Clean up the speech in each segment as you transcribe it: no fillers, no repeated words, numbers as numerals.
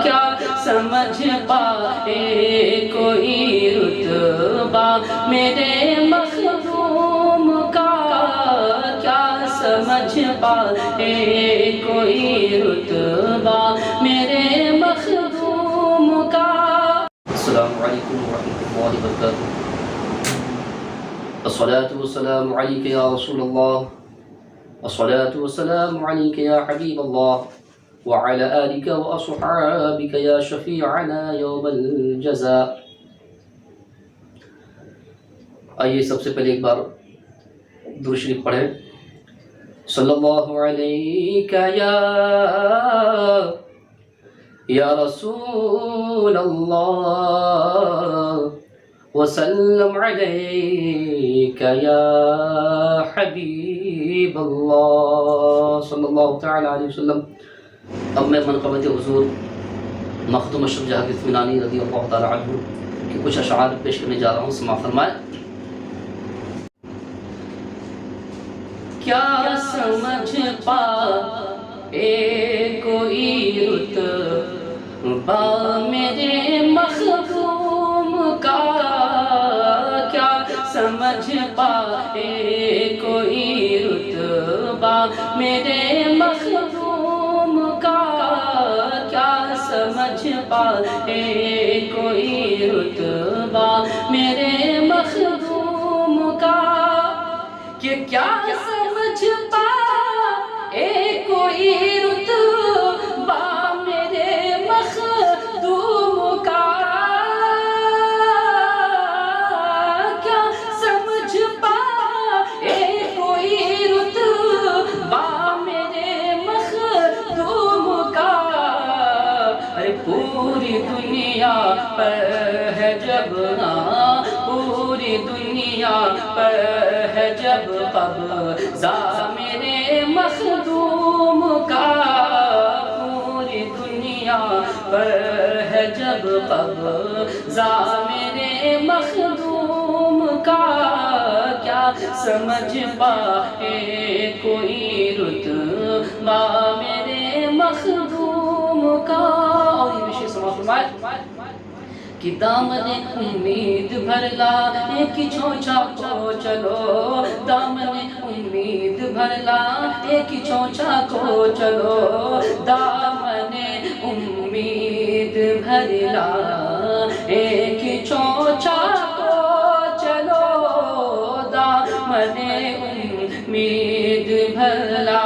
کیا سمجھ پائے کوئی رتبہ میرے مخدوم کا، کیا سمجھ پائے کوئی رتبہ میرے مخدوم کا۔ السلام علیکم ورحمۃ اللہ وبرکاتہ۔ الصلاة والسلام علیک یا رسول اللہ، الصلاة والسلام علیک یا حبیب اللہ، وعلى آلك وأصحابك يا شفيعنا يوم الجزاء۔ آئیے سب سے پہلے ایک بار درود شریف پڑھیں۔ صلی اللہ علیک یا رسول اللہ، وسلم علیک یا حبیب اللہ، صلی اللہ تعالی علیہ وسلم۔ اب میں منقبت حضور مخدوم اشرف جہاں اطمینانی رضی اللہ تعالی عنہ کے کچھ اشعار پیش کرنے جا رہا ہوں، سماع فرمائیں۔ کیا سمجھ پائے کوئی رتبہ میرے مخدوم کا، کیا سمجھ پائے کوئی رتبہ میرے مخدوم کا، کیا سمجھ پائے کوئی رتبہ میرے مخدوم کا، کہ کیا سمجھ پائے کوئی رتبہ میرے مخدوم کا، کیا سمجھ پائے کوئی رتبہ میرے مخدوم کا۔ ارے پوری دنیا پر ہے جب پوری دنیا پر ہے جب قبضہ میرے مخدوم کا، پوری دنیا پر ہے جب قبضہ میرے مخدوم کا، کیا سمجھ پائے کوئی رتبہ میرے مخدوم کا۔ اور یہ وشے سماع فرمائے کہ دامن امید بھر لا ایک چونچا کو چلو، دامن امید بھر لا ایک چونچا کو چلو، دامن امید بھر لا ایک چونچا کو چلو، دامن امید بھر لا،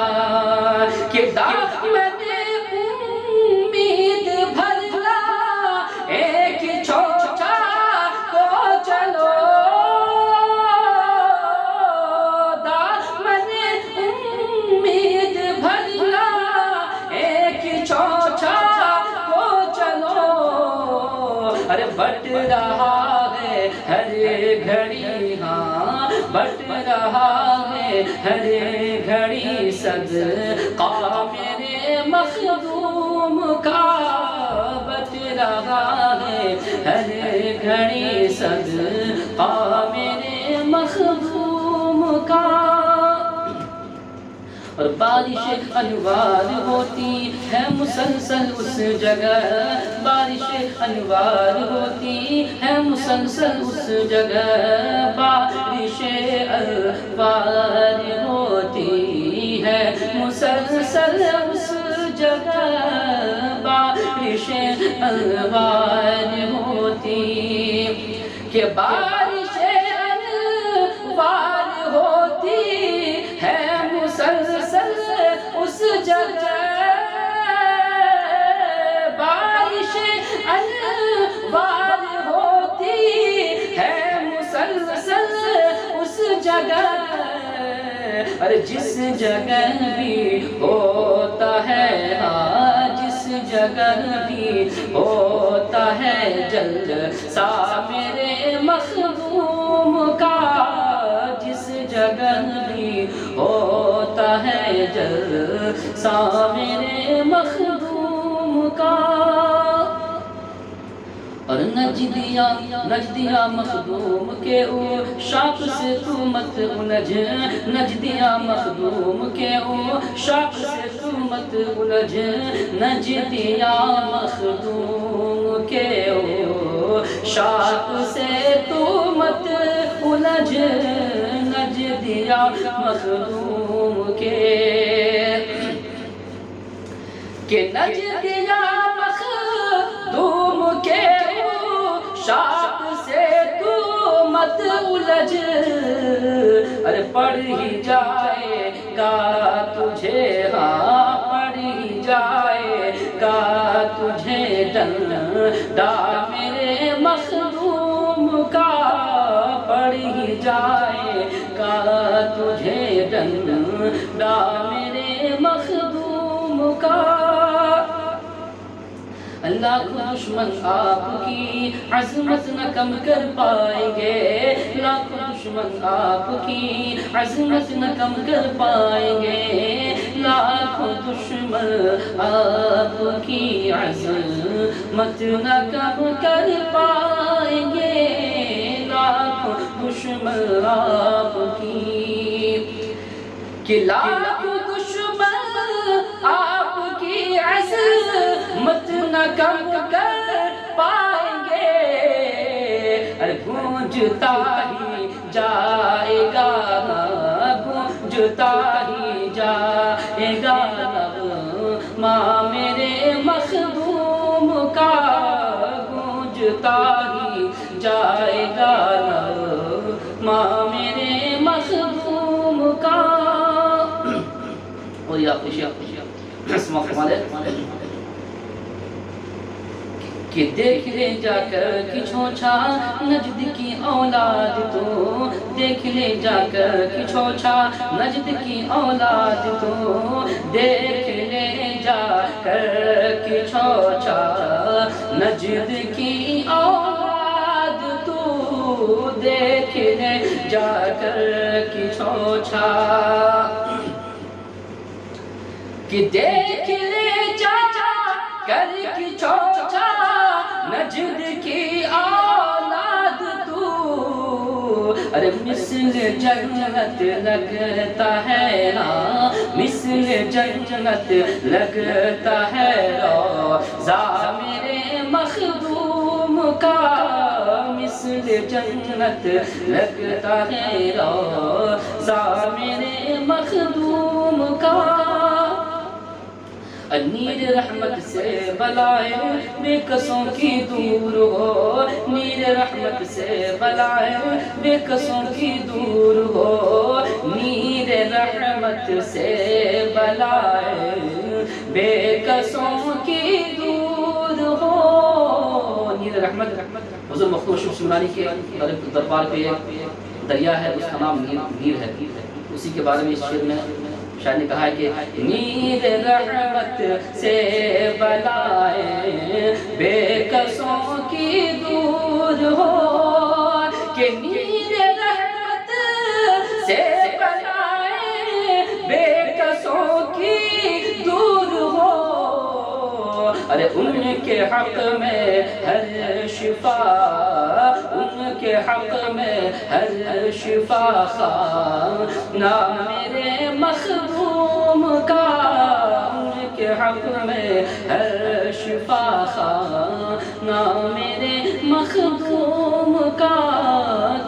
کہ دامن امید بھر لا ایک چونچا کو چلو، دامن امید بھر لا ایک چونچا کو چلو۔ ارے بٹ رہا ہے ہر گھڑی، ہاں بٹ رہا ہے ہر گھڑی صدقہ میرے مخدوم کا، بٹ رہا ہے ہر گھڑی صدقہ میرے مخدوم کا۔ اور بارش انوار ہوتی ہے مسلسل اس جگہ، بارش انوار ہوتی ہے مسلسل اس جگہ، بارش انوار ہوتی ہے مسلسل اس جگہ، بارش انوار ہوتی، کہ بارش انوار ہوتی ہے مسلسل اس جگہ، بارش انوار ہوتی ہے مسلسل اس جگہ۔ اور جس جگہ بھی ہوتا ہے، ہاں جس جگہ بھی ہوتا ہے جلسہ میرے مخدوم کا، جس جگہ بھی ہوتا ہے جلسہ میرے مخدوم کا۔ اور نجدیاں مخدوم کے او شاپ سے تو مت الجھ، نجدیاں مخدوم کے او شاپ سے تو مت الجھ نجد یا مخدوم کے شاخ سے تو مت الجھ نجد یا مخدوم کے نجد یا مخدوم کے شاخ سے تو مت الجھ ارے پڑھ ہی جائے گا تجھے ہاں پڑھ ہی جائے گا تجھے ڈنڈا میرے مخدوم کا پڑھ ہی جائے گا تجھے ڈنڈا میرے مخدوم کا اللہ کو دشمن آپ کی عظمت نہ کم کر پائیں گے لاکھوں دشمن آپ کی عظمت نہ کم کر پائیں گے لاکھوں دشمن آپ کی عظمت نہ کم کر پائیں گے لاکھوں دشمن آپ کی کہ لاکھوں دشمن آپ کی عظمت نہ کم کر پائیں گے ارے گونجتا ہی جائے گا گونجتا ہی جائے گا ماں میرے مخدوم کا گونجتا ہی جائے گا ماں میرے مخدوم کا اور یا خوشیاں اسمہ فرمانے کہ دیکھ لے جا کر کہ چھوچا نجد کی اولاد تو دیکھ لے جا کر کہ چھوچا نجد کی اولاد تو دیکھ لے جا کر کہ چھوچا نجد کی اولاد تو دیکھ لے جا کر کہ چھوچا کہ دیکھ لے جا کر کہ چھوچا نجد کی اولاد تو ارے مثل جنت لگتا ہے نا مثل جنت لگتا ہے روضہ میرے مخدوم کا مثل جنت لگتا ہے روضہ میرے مخدوم کا نیر رحمت سے بلائے بے کسوں کی دور ہو نیر رحمت سے بلائے بے کسوں کی دور ہو نیر رحمت سے بلائے بے کسوں کی دور ہو نیر رحمت حضور مخدوم شمس سمنانی کے دربار پہ ایک دریا ہے اس کا نام نیر ہے اسی کے بارے میں اس شعر میں شاعر نے کہا ہے کہ نیر رحمت سے بلائے بے کسوں کی دور ہو کہ نیر رحمت سے بلائے بے کسوں کی دور ہو ارے ان کے حق میں ہر شفا ان کے حق میں ہر شفا خانہ میرے مخدوم کا ان کے حق میں ہر شفا خانہ میرے مخدوم کا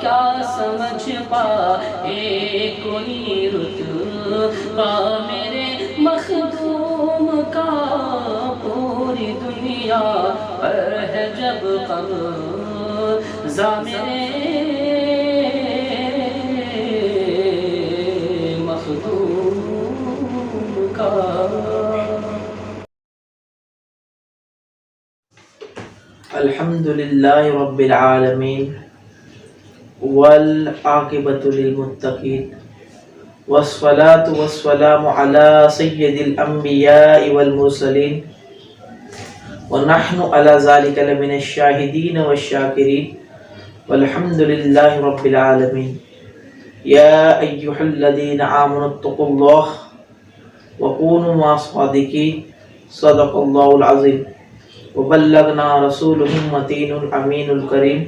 کیا سمجھ پائے کوئی رتبہ میرے مخدوم کا پوری دنیا پر ہے جب قبضہ میرے مخدوم کا الحمدللہ رب العالمین والعاقبۃ للمتقین والصلاة والسلام على سید الانبیاء والمرسلین ونحن على ذلك لمن الشاہدین والشاکرین والحمد للہ رب العالمین یا ایہا الذین آمنوا اتقوا اللہ وکونوا مع الصادقین صدق اللہ العظیم وبلغنا رسوله المتين الأمين الكريم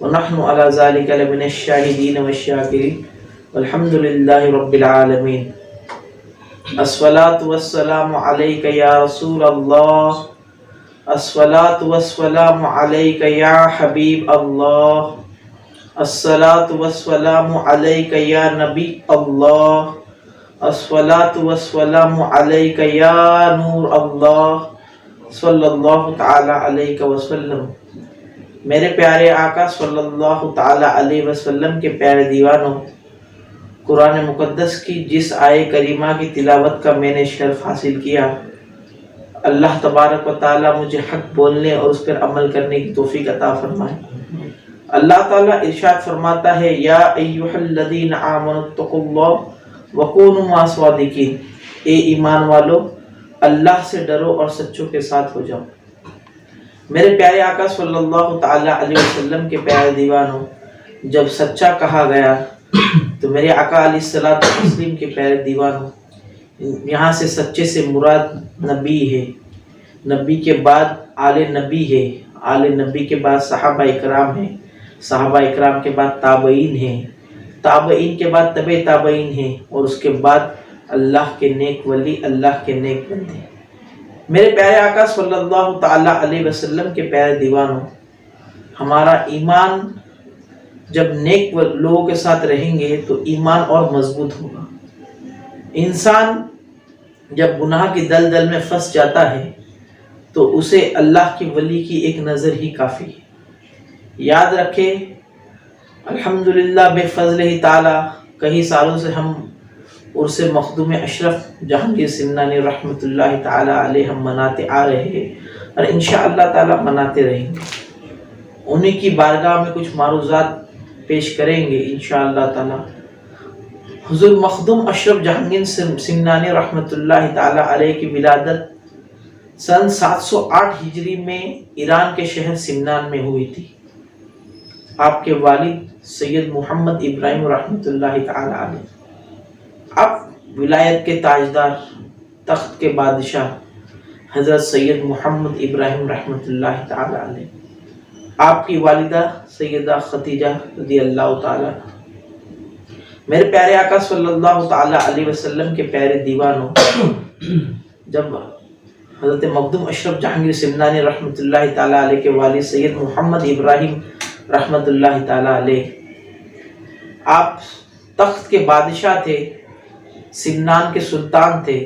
ونحن على ذلك لمن الشاهدين والشاكرين والحمد لله رب العالمين الصلاۃ والسلام علیک یا رسول اللہ، الصلاۃ والسلام علیک یا حبیب اللہ، الصلاۃ والسلام علیک یا نبی اللہ، الصلاۃ والسلام علیک یا نور اللہ صلی اللہ تعالی علیہ وسلم۔ میرے پیارے آقا صلی اللہ تعالی علیہ وسلم کے پیارے دیوانوں، قرآن مقدس کی جس آیے کریمہ کی تلاوت کا میں نے شرف حاصل کیا، اللہ تبارک و تعالی مجھے حق بولنے اور اس پر عمل کرنے کی توفیق عطا فرمائے۔ اللہ تعالیٰ ارشاد فرماتا ہے، یا ایھا الذین آمنوا اتقوا اللہ وکونوا مع الصادقین، اے ایمان والو اللہ سے ڈرو اور سچوں کے ساتھ ہو جاؤ۔ میرے پیارے آقا صلی اللہ تعالی علیہ وسلم کے پیارے دیوانوں، جب سچا کہا گیا تو میرے آقا علیہ الصلوۃ والتسلیم کے پیارے دیوانوں، یہاں سے سچے سے مراد نبی ہے، نبی کے بعد آل نبی ہے، آل نبی کے بعد صحابہ اکرام ہیں، صحابہ اکرام کے بعد تابعین ہیں، تابعین کے بعد تبع تابعین ہیں، اور اس کے بعد اللہ کے نیک ولی، اللہ کے نیک بندے۔ میرے پیارے آقا صلی اللہ تعالی علیہ وسلم کے پیارے دیوانوں، ہمارا ایمان جب نیک لوگوں کے ساتھ رہیں گے تو ایمان اور مضبوط ہوگا۔ انسان جب گناہ کی دلدل میں پھنس جاتا ہے تو اسے اللہ کی ولی کی ایک نظر ہی کافی ہے۔ یاد رکھے، الحمدللہ بے فضل تعالی کئی سالوں سے ہم عرس مخدوم اشرف جہانگیر سمنانی رحمۃ اللہ تعالی علیہ ہم مناتے آ رہے ہیں اور انشاءاللہ تعالی مناتے رہیں گے۔ انہیں کی بارگاہ میں کچھ معروضات پیش کریں گے انشاءاللہ تعالی۔ حضور مخدوم اشرف جہانگیر سمنانی رحمۃ اللہ تعالی علیہ کی ولادت سن 708 ہجری میں ایران کے شہر سمنان میں ہوئی تھی۔ آپ کے والد سید محمد ابراہیم رحمۃ اللہ تعالی علیہ، اب ولایت کے تاجدار، تخت کے بادشاہ حضرت سید محمد ابراہیم رحمۃ اللہ تعالی علیہ، آپ کی والدہ سیدہ خدیجہ رضی اللہ تعالی۔ میرے پیارے آقا صلی اللہ تعالی علیہ وسلم کے پیارے دیوانوں، جب حضرت مخدوم اشرف جہانگیر سمنانی رحمۃ اللہ تعالی علیہ کے والد سید محمد ابراہیم رحمۃ اللہ تعالی علیہ، آپ تخت کے بادشاہ تھے، سمنان کے سلطان تھے،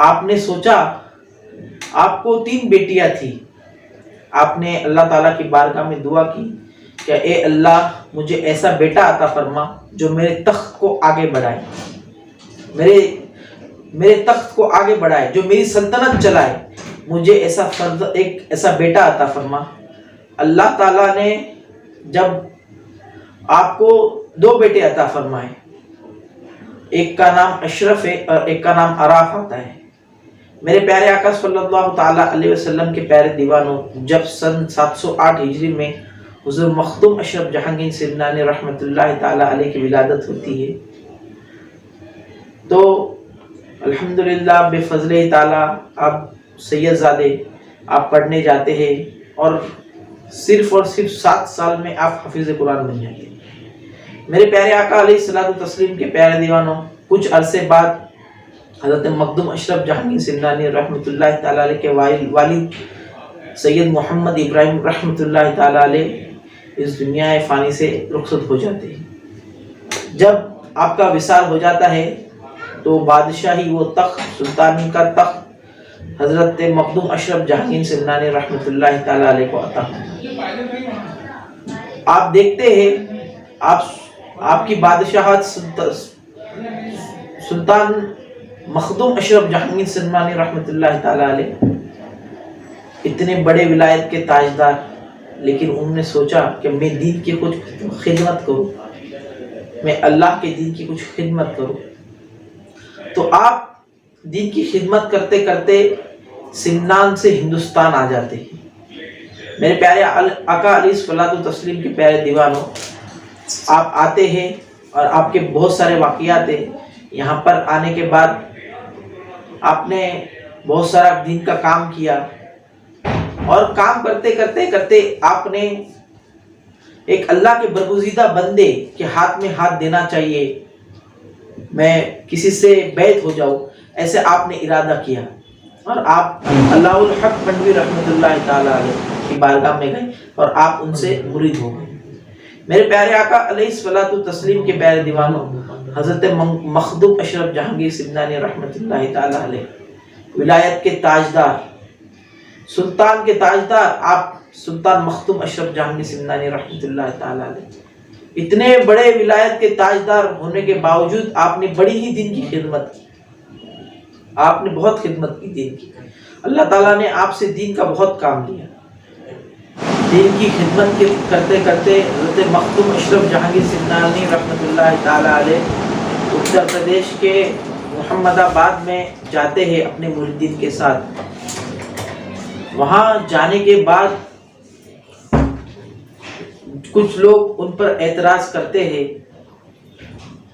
آپ نے سوچا، آپ کو 3 بیٹیاں تھیں، آپ نے اللہ تعالیٰ کی بارگاہ میں دعا کی کہ اے اللہ مجھے ایسا بیٹا عطا فرما جو میرے تخت کو آگے بڑھائے، میرے تخت کو آگے بڑھائے، جو میری سلطنت چلائے، مجھے ایک ایسا بیٹا عطا فرما۔ اللہ تعالیٰ نے جب آپ کو 2 بیٹے عطا فرمائے، ایک کا نام اشرف ہے اور ایک کا نام عراف آتا ہے۔ میرے پیارے آقا صلی اللہ تعالی علیہ وسلم کے پیارے دیوانوں، جب سن 708 ہجری میں حضور مخدوم اشرف جہانگیر سمنانی رحمۃ اللہ تعالی علیہ کی ولادت ہوتی ہے تو الحمدللہ بے فضل تعالی آپ سید زادے، آپ پڑھنے جاتے ہیں اور صرف 7 سال میں آپ حافظ قرآن بن جاتے ہیں۔ میرے پیارے آقا علیہ الصلوۃ والتسلیم کے پیارے دیوانوں، کچھ عرصے بعد حضرت مخدوم اشرف جہانگیر سمنانی رحمۃ اللہ تعالی علیہ کے والد سید محمد ابراہیم رحمۃ اللہ تعالی علیہ اس دنیا فانی سے رخصت ہو جاتے ہیں۔ جب آپ کا وصال ہو جاتا ہے تو بادشاہی وہ تخت، سلطانی کا تخت حضرت مخدوم اشرف جہانگیر سمنانی رحمۃ اللہ تعالی علیہ کو عطا ہوتا۔ آپ دیکھتے ہیں آپ کی بادشاہت سلطان مخدوم اشرف جہانگیر سمنانی رحمۃ اللہ تعالی علیہ اتنے بڑے ولایت کے تاجدار، لیکن انہوں نے سوچا کہ میں دین کی کچھ خدمت کروں، میں اللہ کے دین کی کچھ خدمت کروں۔ تو آپ دین کی خدمت کرتے کرتے سمنان سے ہندوستان آ جاتے ہیں۔ میرے پیارے آقا علیہ الصلوۃ والتسلیم کے پیارے دیوانوں، آپ آتے ہیں اور آپ کے بہت سارے واقعات ہیں۔ یہاں پر آنے کے بعد آپ نے بہت سارا دین کا کام کیا، اور کام کرتے کرتے کرتے آپ نے ایک اللہ کے برگزیدہ بندے کے ہاتھ میں ہاتھ دینا چاہیے، میں کسی سے بیعت ہو جاؤں، ایسے آپ نے ارادہ کیا اور آپ اللہ الحق بنوی رحمۃ اللہ تعالیٰ علیہ کی بارگاہ میں گئے اور آپ ان سے مرید ہو گئے۔ میرے پیارے آقا علیہ الصلوۃ والتسلیم کے پیارے دیوانوں، حضرت مخدوم اشرف جہانگیر سمنانی رحمۃ اللہ تعالیٰ علیہ، ولایت کے تاجدار، سلطان کے تاجدار، آپ سلطان مخدوم اشرف جہانگیر سمنانی رحمۃ اللہ تعالیٰ علیہ، اتنے بڑے ولایت کے تاجدار ہونے کے باوجود آپ نے بڑی ہی دین کی خدمت کی، آپ نے بہت خدمت کی دین کی۔ اللہ تعالیٰ نے آپ سے دین کا بہت کام لیا۔ دین کی خدمت کرتے کرتے حضرت مخدوم اشرف جہانگیر سمنانی رحمۃ اللہ تعالیٰ علیہ اتر پردیش کے محمد آباد میں جاتے ہیں اپنے مریدین کے ساتھ۔ وہاں جانے کے بعد کچھ لوگ ان پر اعتراض کرتے ہیں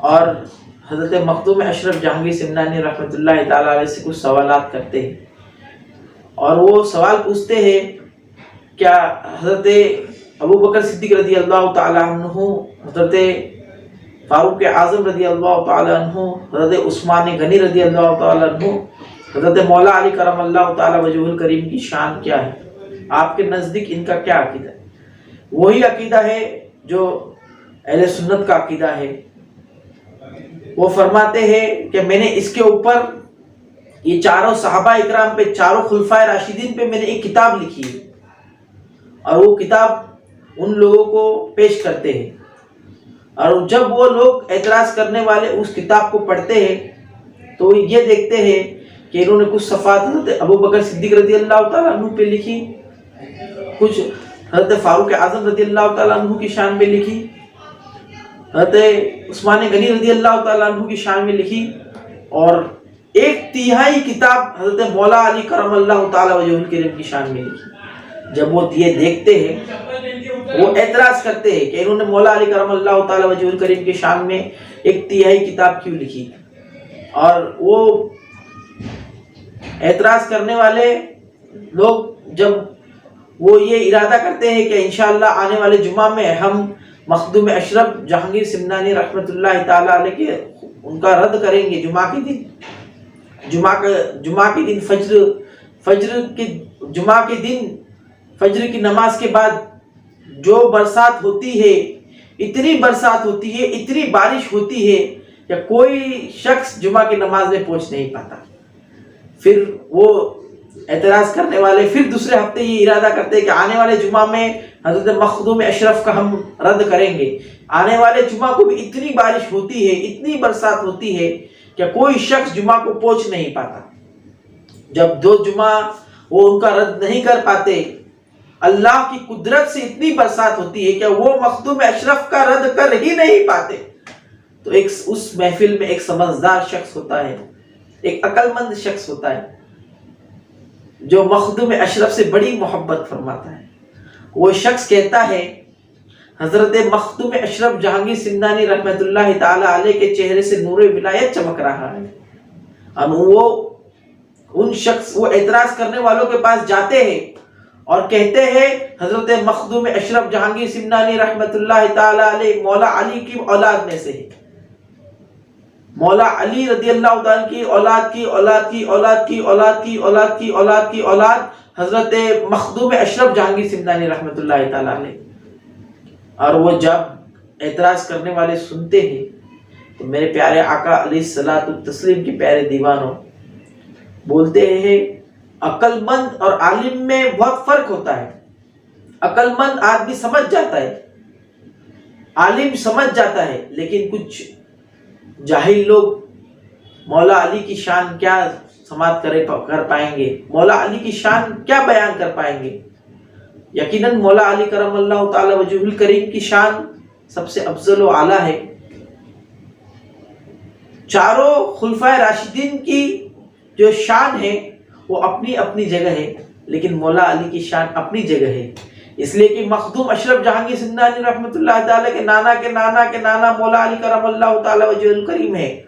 اور حضرت مخدوم اشرف جہانگیر سمنانی رحمۃ اللہ تعالیٰ علیہ سے کچھ سوالات کرتے ہیں، اور وہ سوال پوچھتے ہیں کیا حضرت ابو بکر صدیق رضی اللہ تعالیٰ عنہ، حضرت فاروق اعظم رضی اللہ تعالیٰ عنہ، حضرت عثمان غنی رضی اللہ تعالیٰ عنہ، حضرت مولا علی کرم اللہ تعالیٰ وجہہ الکریم کی شان کیا ہے؟ آپ کے نزدیک ان کا کیا عقیدہ ہے؟ وہی عقیدہ ہے جو اہل سنت کا عقیدہ ہے۔ وہ فرماتے ہیں کہ میں نے اس کے اوپر یہ چاروں صحابہ اکرام پہ، چاروں خلفائے راشدین پہ میں نے ایک کتاب لکھی ہے، اور وہ کتاب ان لوگوں کو پیش کرتے ہیں، اور جب وہ لوگ اعتراض کرنے والے اس کتاب کو پڑھتے ہیں تو یہ دیکھتے ہیں کہ انہوں نے کچھ صفات حضرت ابو بکر صدیق رضی اللہ تعالیٰ عنہ پہ لکھی، کچھ حضرت فاروق اعظم رضی اللہ تعالیٰ عنہ کی شان میں لکھی، حضرت عثمان غنی رضی اللہ تعالیٰ عنہ کی شان میں لکھی، اور 1/3 کتاب حضرت مولا علی کرم اللہ تعالیٰ وجہہ الکریم کی شان میں لکھی۔ جب وہ یہ دیکھتے ہیں وہ اعتراض کرتے ہیں کہ انہوں نے مولا علی کرم اللہ تعالیٰ وجہہ الکریم کی شان میں 1/3 کتاب کیوں لکھی، اور وہ اعتراض کرنے والے لوگ جب وہ یہ ارادہ کرتے ہیں کہ انشاءاللہ آنے والے جمعہ میں ہم مخدوم اشرف جہانگیر سمنانی رحمۃ اللہ تعالیٰ علیہ کے ان کا رد کریں گے جمعہ کے دن، جمعہ کے دن فجر کی نماز کے بعد جو برسات ہوتی ہے، اتنی برسات ہوتی ہے، اتنی بارش ہوتی ہے کہ کوئی شخص جمعہ کی نماز میں پہنچ نہیں پاتا۔ پھر وہ اعتراض کرنے والے پھر دوسرے ہفتے یہ ارادہ کرتے ہیں کہ آنے والے جمعہ میں حضرت مخدوم اشرف کا ہم رد کریں گے۔ آنے والے جمعہ کو بھی اتنی بارش ہوتی ہے، اتنی برسات ہوتی ہے کہ کوئی شخص جمعہ کو پہنچ نہیں پاتا۔ جب 2 جمعہ وہ ان کا رد نہیں کر پاتے، اللہ کی قدرت سے اتنی برسات ہوتی ہے کہ وہ مخدوم اشرف کا رد کر ہی نہیں پاتے، تو اس محفل میں ایک سمجھدار شخص ہوتا ہے، ایک عقل مند شخص ہوتا ہے جو مخدوم اشرف سے بڑی محبت فرماتا ہے۔ وہ شخص کہتا ہے حضرت مخدوم اشرف جہانگیر سمنانی رحمۃ اللہ تعالیٰ علیہ کے چہرے سے نور ولایت چمک رہا ہے، اور وہ اعتراض کرنے والوں کے پاس جاتے ہیں اور کہتے ہیں حضرت مخدوم اشرف جہانگیر سمنانی رحمۃ اللہ تعالیٰ علیہ مولا علی کی اولاد میں سے ہے، مولا علی رضی اللہ تعالیٰ کی اولاد کی اولاد کی اولاد کی اولاد کی اولاد کی اولاد کی اولاد حضرت مخدوم اشرف جہانگیر سمنانی رحمۃ اللہ تعالیٰ علیہ۔ اور وہ جب اعتراض کرنے والے سنتے ہیں تو میرے پیارے آقا علیہ الصلوۃ والتسلیم کے پیارے دیوانوں بولتے ہیں عقل مند اور عالم میں بہت فرق ہوتا ہے۔ عقل مند آدمی سمجھ جاتا ہے، عالم سمجھ جاتا ہے، لیکن کچھ جاہل لوگ مولا علی کی شان کیا سماعت کر پائیں گے، مولا علی کی شان کیا بیان کر پائیں گے؟ یقیناً مولا علی کرم اللہ تعالی وجہ الکریم کی شان سب سے افضل و اعلیٰ ہے۔ چاروں خلفائے راشدین کی جو شان ہے وہ اپنی اپنی جگہ ہے، لیکن مولا علی کی شان اپنی جگہ ہے، اس لیے کہ مخدوم اشرف جہانگیر سمنانی رحمۃ اللہ تعالی کے نانا کے نانا کے نانا مولا علی کرم اللہ تعالی وجہ الکریم ہے۔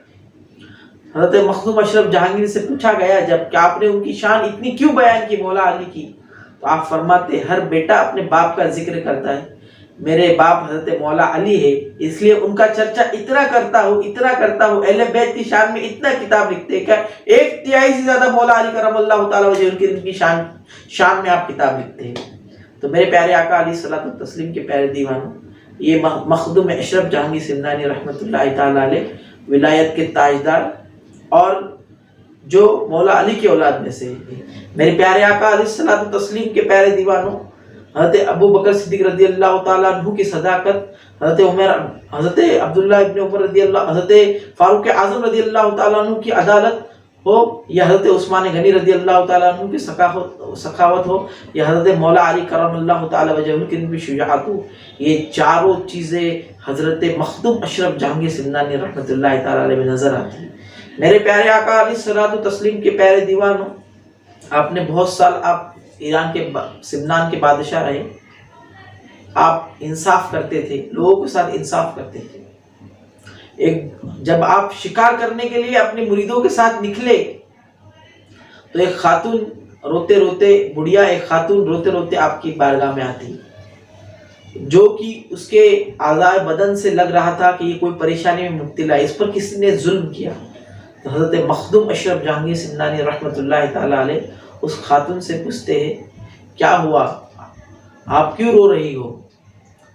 حضرت مخدوم اشرف جہانگیر سے پوچھا گیا جب کہ آپ نے ان کی شان اتنی کیوں بیان کی مولا علی کی، تو آپ فرماتے ہر بیٹا اپنے باپ کا ذکر کرتا ہے، میرے باپ حضرت مولا علی ہے، اس لیے ان کا چرچا اتنا کرتا ہوں اہل بیت کی شان میں اتنا کتاب لکھتے ہیں کہ 1/3 سے زیادہ مولا علی کرم اللہ تعالیٰ وجہ ان کی شان میں آپ کتاب لکھتے ہیں۔ تو میرے پیارے آقا علیہ الصلوۃ والتسلیم کے پیارے دیوانوں، یہ مخدوم اشرف جہانگیر سمنانی رحمۃ اللہ تعالیٰ علیہ ولایت کے تاجدار اور جو مولا علی کی اولاد میں سے ہیں۔ میرے پیارے آقا علیہ الصلوۃ والتسلیم کے پیارے دیوانوں، حضرت ابو بکر صدیق رضی اللہ تعالیٰ عنہ کی صداقت، حضرت عبداللہ ابن عمر رضی اللہ، حضرت فاروق اعظم رضی اللہ تعالیٰ عنہ کی عدالت ہو، یا حضرت عثمان غنی رضی اللہ تعالیٰ عنہ کی سخاوت ہو، یا حضرت مولا علی کرم اللہ تعالیٰ وجہ کی ان کی شجاعت ہو، یہ چاروں چیزیں حضرت مخدوم اشرف جہانگیر سمنانی رحمۃ اللہ تعالیٰ علیہ میں نظر آتی ہیں۔ میرے پیارے آقا علیہ الصلوۃ والتسلیم کے پیارے دیوانوں، آپ نے بہت سال آپ ایران کے سمنان کے بادشاہ رہے، آپ انصاف کرتے تھے، لوگوں کے ساتھ انصاف کرتے تھے۔ جب آپ شکار کرنے کے لیے اپنے مریدوں کے ساتھ نکلے تو ایک خاتون روتے روتے، بڑھیا ایک خاتون روتے روتے آپ کی بارگاہ میں آتی، جو کہ اس کے اعضاء بدن سے لگ رہا تھا کہ یہ کوئی پریشانی میں مبتلا ہے، اس پر کسی نے ظلم کیا۔ تو حضرت مخدوم اشرف جہانگیر سمنانی رحمۃ اللہ تعالیٰ علیہ اس خاتون سے پوچھتے ہیں، کیا ہوا، آپ کیوں رو رہی ہو؟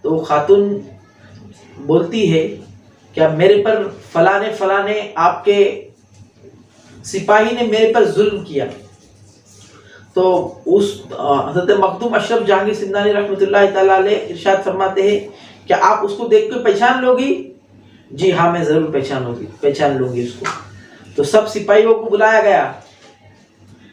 تو وہ خاتون بولتی ہے کہ میرے پر فلانے آپ کے سپاہی نے میرے پر ظلم کیا۔ تو اس حضرت مخدوم اشرف جہانگیر سمنانی رحمۃ اللہ تعالیٰ علیہ ارشاد فرماتے ہیں کہ آپ اس کو دیکھ کر پہچان لو گی؟ جی ہاں، میں ضرور پہچان لوں گی اس کو۔ تو سب سپاہیوں کو بلایا گیا،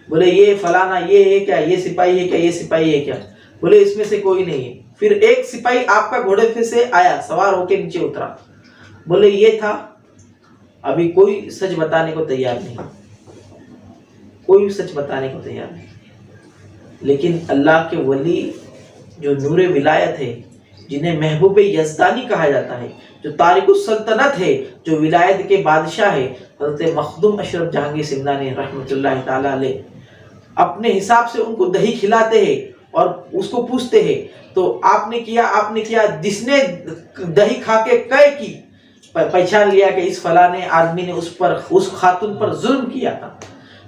بولے یہ فلانا یہ ہے کیا، یہ سپاہی ہے کیا، یہ سپاہی ہے کیا؟ بولے اس میں سے کوئی نہیں ہے۔ پھر ایک سپاہی آپ کا گھوڑے پہ سے آیا، سوار ہو کے نیچے اترا، بولے یہ تھا۔ ابھی کوئی سچ بتانے کو تیار نہیں، کوئی سچ بتانے کو تیار نہیں، لیکن اللہ کے ولی جو نور ولایت ہے، جنہیں محبوب یزدانی کہا جاتا ہے، جو تارک السلطنت ہے، جو ولایت کے بادشاہ ہے، حضرت مخدوم اشرف جہانگیر سمنانی رحمۃ اللہ تعالیٰ علیہ اپنے حساب سے ان کو دہی کھلاتے ہیں اور اس کو پوچھتے ہیں، تو آپ نے کیا، جس نے دہی کھا کے قے کی پہچان لیا کہ اس فلانے آدمی نے اس خاتون پر ظلم کیا تھا۔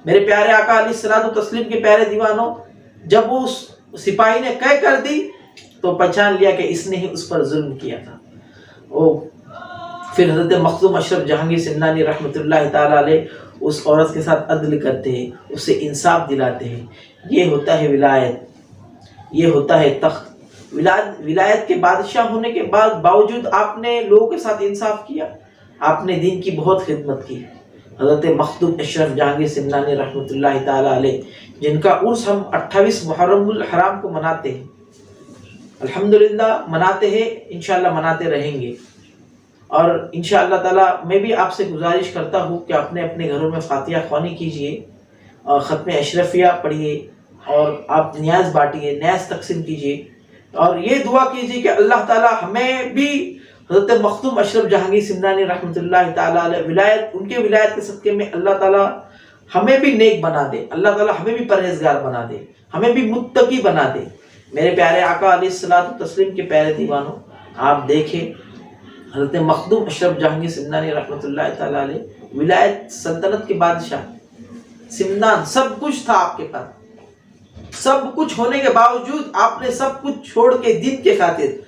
میرے پیارے آقا علیہ الصلوۃ والتسلیم کے پیارے دیوانوں، جب اس سپاہی نے قے کر دی تو پہچان لیا کہ اس نے ہی اس پر ظلم کیا تھا۔ پھر حضرت مخدوم اشرف جہانگیر سمنانی رحمۃ اللہ تعالیٰ علیہ اس عورت کے ساتھ عدل کرتے ہیں، اسے انصاف دلاتے ہیں۔ یہ ہوتا ہے ولایت، یہ ہوتا ہے تخت۔ ولایت کے بادشاہ ہونے کے باوجود آپ نے لوگوں کے ساتھ انصاف کیا، آپ نے دین کی بہت خدمت کی۔ حضرت مخدوم اشرف جہانگیر سمنانی رحمۃ اللہ تعالیٰ علیہ، جن کا عرس ہم 28 محرم الحرام کو مناتے ہیں، الحمدللہ مناتے ہیں، انشاءاللہ مناتے رہیں گے۔ اور انشاءاللہ تعالیٰ میں بھی آپ سے گزارش کرتا ہوں کہ اپنے گھروں میں فاتحہ خوانی کیجئے، ختم اشرفیہ پڑھیے، اور آپ نیاز بانٹیے، نیاز تقسیم کیجئے، اور یہ دعا کیجئے کہ اللہ تعالیٰ ہمیں بھی حضرت مخدوم اشرف جہانگیر سمنانی رحمۃ اللہ تعالیٰ علیہ ان کے ولایت کے صدقے میں اللہ تعالیٰ ہمیں بھی نیک بنا دے، اللہ تعالیٰ ہمیں بھی پرہیزگار بنا دے، ہمیں بھی متقی بنا دے۔ میرے پیارے آقا علیہ الصلوۃ والتسلیم کے پیارے دیوانوں، آپ دیکھیں حضرت مخدوم اشرف جہانگیر سمنانی رحمۃ اللہ تعالیٰ علیہ ولایت سلطنت کے بادشاہ، سمنان سب کچھ تھا آپ کے پاس، سب کچھ ہونے کے باوجود آپ نے سب کچھ چھوڑ کے دین کے خاطر،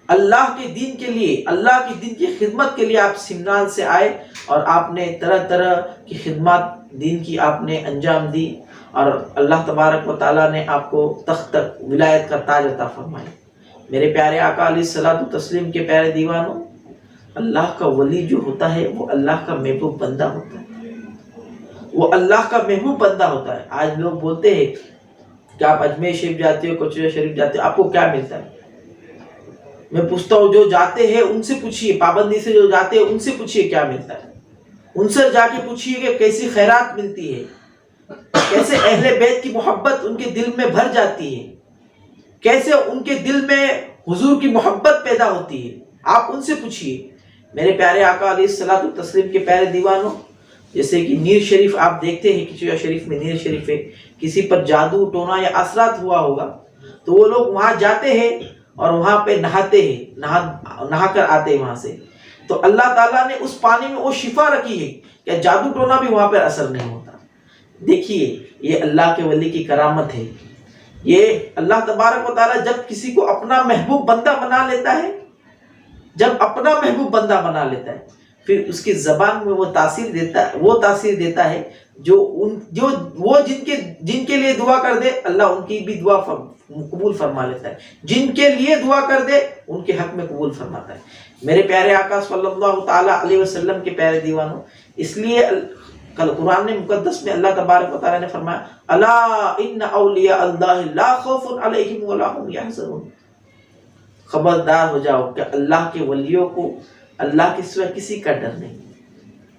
اللہ کے دین کے لیے، اللہ کے دین کی خدمت کے لیے آپ سمنان سے آئے، اور آپ نے طرح طرح کی خدمات دین کی آپ نے انجام دی، اور اللہ تبارک و تعالیٰ نے آپ کو تخت تک ولایت کا تاج عطا فرمایا۔ میرے پیارے آقا علیہ الصلوۃ والتسلیم کے پیارے دیوانوں، اللہ کا ولی جو ہوتا ہے وہ اللہ کا محبوب بندہ ہوتا ہے، وہ اللہ کا محبوب بندہ ہوتا ہے۔ آج لوگ بولتے ہیں کہ آپ اجمیر شریف جاتے ہو، کچھ شریف جاتے ہو، آپ کو کیا ملتا ہے؟ میں پوچھتا ہوں، جو جاتے ہیں ان سے پوچھیے، پابندی سے جو جاتے ہیں ان سے پوچھیے کیا ملتا ہے، ان سے جا کے پوچھیے کہ کیسی خیرات ملتی ہے، کیسے اہل بیت کی محبت ان کے دل میں بھر جاتی ہے، کیسے ان کے دل میں حضور کی محبت پیدا ہوتی ہے، آپ ان سے پوچھیے۔ میرے پیارے آقا علیہ الصلوۃ والتسلیم کے پیارے دیوانوں، جیسے کہ نیر شریف آپ دیکھتے ہیں، کسی شریف میں نیر شریف ہے، کسی پر جادو ٹونا یا اثرات ہوا ہوگا تو وہ لوگ وہاں جاتے ہیں اور وہاں پہ نہاتے ہیں، نہا کر آتے ہیں وہاں سے، تو اللہ تعالیٰ نے اس پانی میں وہ شفا رکھی ہے کہ جادو ٹونا بھی وہاں پر اثر نہیں ہوتا۔ دیکھیے یہ اللہ کے ولی کی کرامت ہے۔ یہ اللہ تبارک و تعالیٰ جب کسی کو اپنا محبوب بندہ بنا لیتا ہے، جب اپنا محبوب بندہ بنا لیتا ہے، پھر اس کی زبان میں وہ تاثیر دیتا ہے جو وہ جن کے لیے دعا کر دے اللہ ان کی بھی دعا قبول فرما لیتا ہے، جن کے لیے دعا کر دے ان کے حق میں قبول فرماتا ہے۔ میرے پیارے آقا صلی اللہ تعالیٰ علیہ وسلم کے پیارے دیوانوں، اس لیے کل قرآن مقدس میں اللہ تبارک و تعالیٰ نے فرمایا الا ان اولیاء اللہ لا خوف علیہم ولا هم یحزنون، خبردار ہو جاؤ کہ اللہ کے ولیوں کو اللہ کے سوا کسی کا ڈر نہیں۔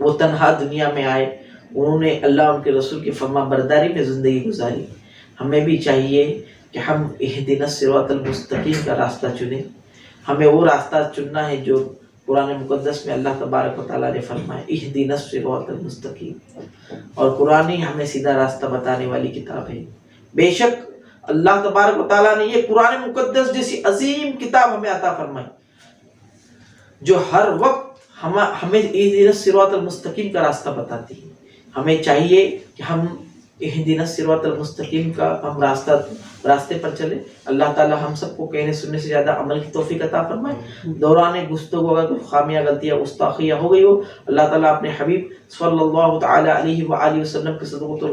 وہ تنہا دنیا میں آئے، انہوں نے اللہ ان کے رسول کی فرما برداری میں زندگی گزاری۔ ہمیں بھی چاہیے کہ ہم اہدنا الصراط المستقیم کا راستہ چنیں۔ ہمیں وہ راستہ چننا ہے جو قرآن مقدس میں اللہ تبارک و تعالیٰ نے فرمایا اہدنا الصراط المستقیم، اور قرآن ہی ہمیں سیدھا راستہ بتانے والی کتاب ہے۔ بے شک اللہ تبارک و تعالیٰ نے یہ قرآن مقدس جیسی عظیم کتاب ہمیں عطا فرمائی جو ہر وقت ہمیں اہدنا الصراط المستقیم کا راستہ بتاتی ہے۔ ہمیں چاہیے کہ ہم اہدنا الصراط المستقیم کا ہم راستے پر چلے۔ اللہ تعالیٰ ہم سب کو کہنے سننے سے زیادہ عمل کی توفیق عطا فرمائے۔ دوران گفتگو اگر کوئی خامیاں غلطیاں گستاخیاں ہو گئی ہو، اللہ تعالیٰ اپنے حبیب صلی اللہ تعالیٰ علیہ وآلہ وسلم کے صدقہ تو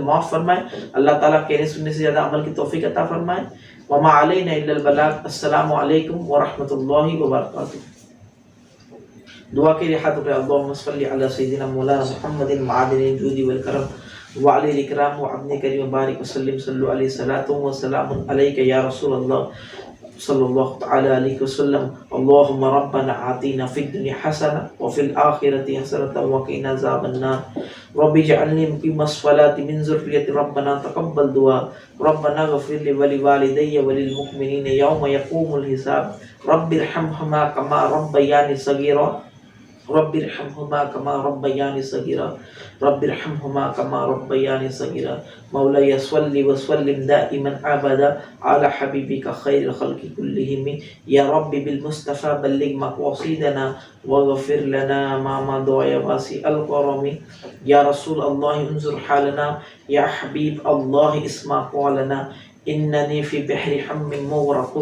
معاف فرمائے۔ اللہ تعالیٰ کہنے سننے سے زیادہ عمل کی توفیق عطا فرمائے۔ وما علینا الا البلاغ۔ السلام علیکم ورحمۃ اللہ وبرکاتہ۔ دعا کے لیے ہاتھ اٹھائیں۔ اللہم صلی علی سیدنا مولانا محمد معادن الجود والکرم وعلی الاکرام وعبد کریم بارک وسلم صلو علیہ صلاۃ و سلام علیک یا رسول اللہ صلی اللہ تعالی علیہ وسلم۔ اللہم ربنا آتینا فی الدنیا حسنہ وفی الآخرۃ حسنۃ وقنا عذاب النار۔ رب اجعلنی مقیم الصلاۃ من ذریۃ ربنا تقبل دعا۔ ربنا اغفر لی ولوالدی وللمؤمنین یوم یقوم الحساب۔ رب ارحمہما کما ربیانی صغیرا۔ رب ارحمہما کما ربیانی صغیرا۔ رب ارحمہما کما ربیانی صغیرا۔ مولاي صل وسلم دائما ابدا على حبيبك خير الخلق كلهم يا رب بالمصطفى بلغ مقاصدنا واغفر لنا ما مضى يا واسع الكرم يا رسول الله انظر حالنا يا حبيب الله اسمع قولنا انني في بحر هم مغرق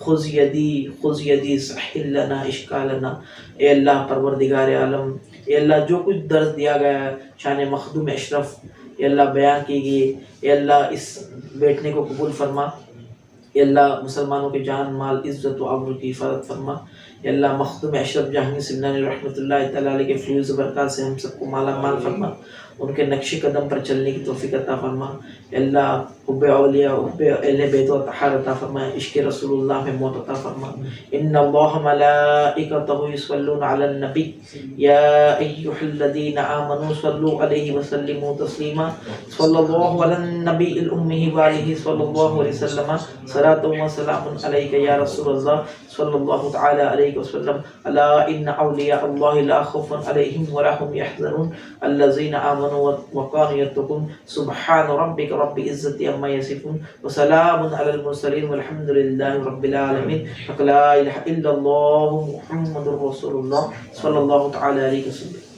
خذ یدی سحل لنا اشکالنا۔ اے اللہ پروردگار عالم، اے اللہ جو کچھ درس دیا گیا ہے شان مخدوم اشرف اے اللہ بیان کی گئی، اے اللہ اس بیٹھنے کو قبول فرما۔ اے اللہ مسلمانوں کے جان مال عزت و آبرو کی حفاظت فرما۔ اے اللہ مخدوم اشرف جہانگیر سمنانی رحمۃ اللہ تعالیٰ علیہ کے فیوز برکات سے ہم سب کو مالا مال فرما، ان کے نقش قدم پر چلنے کی توفیق عطا فرما۔ اے اللہ حب اولیاء حب اہل بیت و طہار عطا فرما، عشق رسول اللہ میں موت عطا فرما۔ ان اللہ ملائکتہ یصلون علی النبی یا ایھا الذین آمنوا صلوا علیہ وسلموا تسلیما۔ صلی اللہ علی النبی الأمی وآلہ صلی اللہ علیہ وسلم۔ صلاۃ و سلام علیک یا رسول اللہ صلی اللہ تعالی علیہ وسلم۔ الا ان اولیاء اللہ لا خوف علیہم ولا هم یحزنون الذین آمنوا وقانوا یتقون۔ سبحان ربک رب العزة عما یصفون وسلام علی المرسلین والحمد للہ رب العالمین۔ لا الہ الا اللہ محمد رسول اللہ صلی اللہ تعالی علیہ وسلم۔